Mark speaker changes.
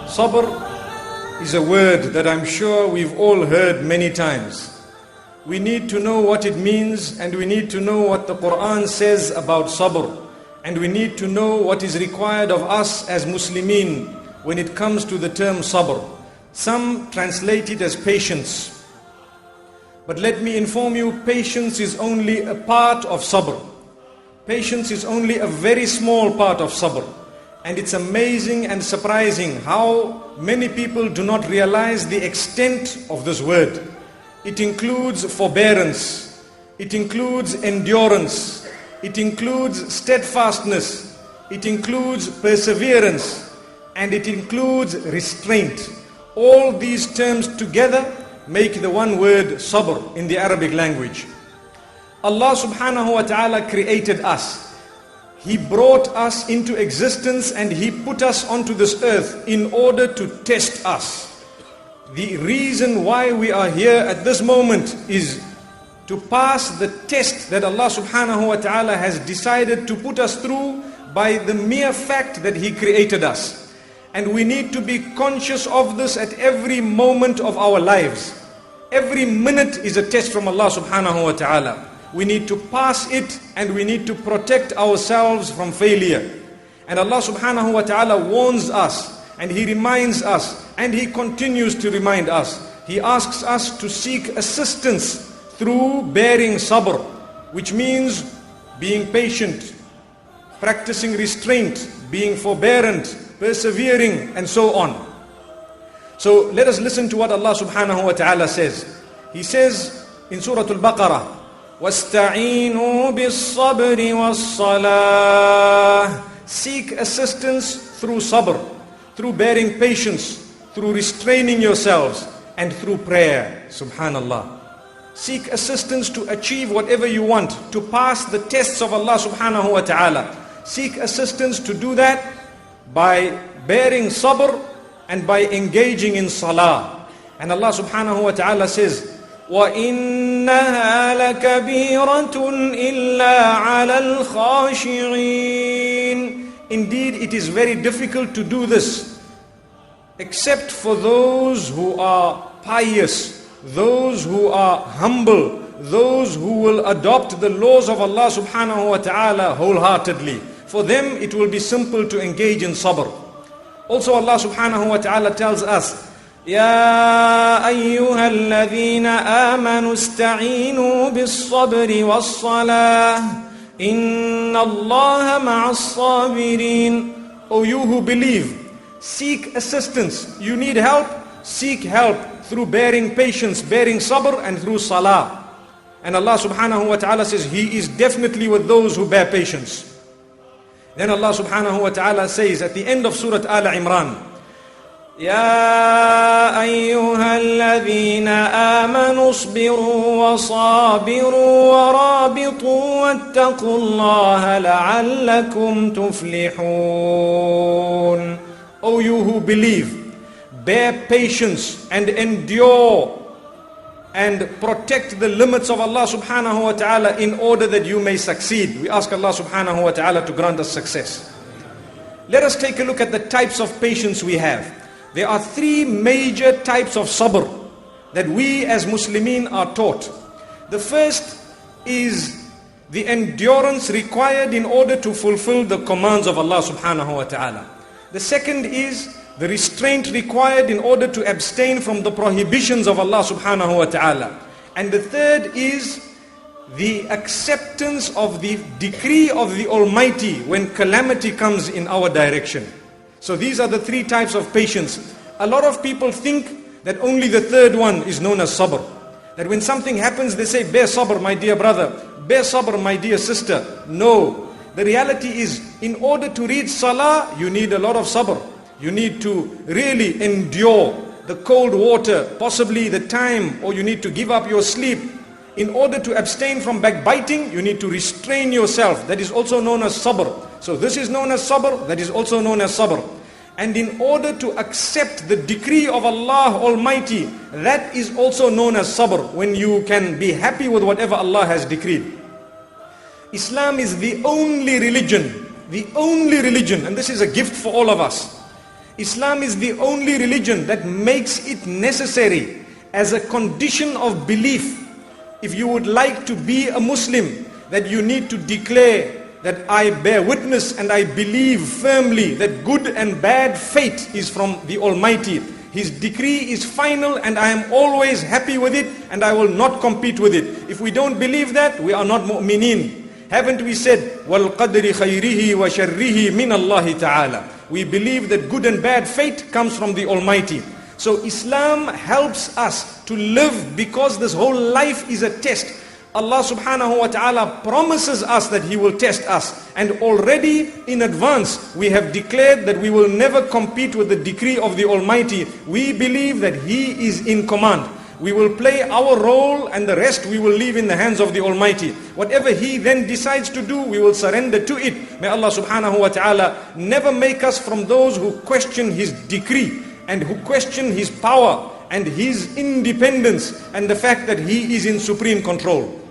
Speaker 1: Sabr is a word that I'm sure we've all heard many times. We need to know what it means, and we need to know what the Quran says about sabr, and we need to know what is required of us as Muslimin when it comes to the term sabr. Some translate it as patience. But let me inform you, patience is only a part of sabr. Patience is only a very small part of sabr. And it's amazing and surprising how many people do not realize the extent of this word. It includes forbearance, it includes endurance, it includes steadfastness, it includes perseverance, and it includes restraint. All these terms together make the one word sabr in the Arabic language. Allah subhanahu wa ta'ala created us. He brought us into existence and He put us onto this earth in order to test us. The reason why we are here at this moment is to pass the test that Allah subhanahu wa ta'ala has decided to put us through by the mere fact that He created us. And we need to be conscious of this at every moment of our lives. Every minute is a test from Allah subhanahu wa ta'ala. We need to pass it and we need to protect ourselves from failure. And Allah subhanahu wa ta'ala warns us and He reminds us and He continues to remind us. He asks us to seek assistance through bearing sabr, which means being patient, practicing restraint, being forbearant, persevering, and so on. So let us listen to what Allah subhanahu wa ta'ala says. He says in Surah Al-Baqarah, وَاسْتَعِينُوا بِالصَّبْرِ وَالصَّلَاةِ. Seek assistance through sabr, through bearing patience, through restraining yourselves, and through prayer. Subhanallah. Seek assistance to achieve whatever you want, to pass the tests of Allah subhanahu wa ta'ala. Seek assistance to do that by bearing sabr and by engaging in salah. And Allah subhanahu wa ta'ala says, وَإِنَّهَا لَكَبِيرَةٌ إِلَّا عَلَى الْخَاشِعِينَ. Indeed, it is very difficult to do this, except for those who are pious, those who are humble, those who will adopt the laws of Allah subhanahu wa ta'ala wholeheartedly. For them, it will be simple to engage in sabr. Also, Allah subhanahu wa ta'ala tells us, يا أيها الذين آمنوا استعينوا بالصبر والصلاة إن الله مع الصابرين. O you who believe, seek assistance. You need help, seek help through bearing patience, bearing sabr, and through salah. And Allah subhanahu wa ta'ala says He is definitely with those who bear patience. Then Allah subhanahu wa ta'ala says at the end of Surah Al-Imran, يا أيها الذين آمنوا اصبروا وصابروا ورابطوا واتقوا الله لعلكم تفلحون. O you who believe, bear patience and endure and protect the limits of Allah subhanahu wa ta'ala in order that you may succeed. We ask Allah subhanahu wa ta'ala to grant us success. Let us take a look at the types of patience we have. There are three major types of sabr that we as Muslimin are taught. The first is the endurance required in order to fulfill the commands of Allah subhanahu wa ta'ala. The second is the restraint required in order to abstain from the prohibitions of Allah subhanahu wa ta'ala. And the third is the acceptance of the decree of the Almighty when calamity comes in our direction. So these are the three types of patience. A lot of people think that only the third one is known as sabr. That when something happens, they say, bear sabr, my dear brother. Bear sabr, my dear sister. No. The reality is, in order to read salah, you need a lot of sabr. You need to really endure the cold water, possibly the time, or you need to give up your sleep. In order to abstain from backbiting, you need to restrain yourself. That is also known as sabr. So this is known as sabr, that is also known as sabr. And in order to accept the decree of Allah Almighty, that is also known as sabr, when you can be happy with whatever Allah has decreed. Islam is the only religion, and this is a gift for all of us. Islam is the only religion that makes it necessary as a condition of belief. If you would like to be a Muslim, that you need to declare that I bear witness and I believe firmly that good and bad fate is from the Almighty. His decree is final and I am always happy with it and I will not compete with it. If we don't believe that, we are not mu'mineen. Haven't we said, وَالْقَدْرِ خَيْرِهِ وَشَرِّهِ مِنَ اللَّهِ تَعَالَى. We believe that good and bad fate comes from the Almighty. So Islam helps us to live because this whole life is a test. Allah subhanahu wa ta'ala promises us that He will test us. And already in advance we have declared that we will never compete with the decree of the Almighty. We believe that He is in command. We will play our role and the rest we will leave in the hands of the Almighty. Whatever He then decides to do, we will surrender to it. May Allah subhanahu wa ta'ala never make us from those who question His decree and who question His power and His independence and the fact that He is in supreme control.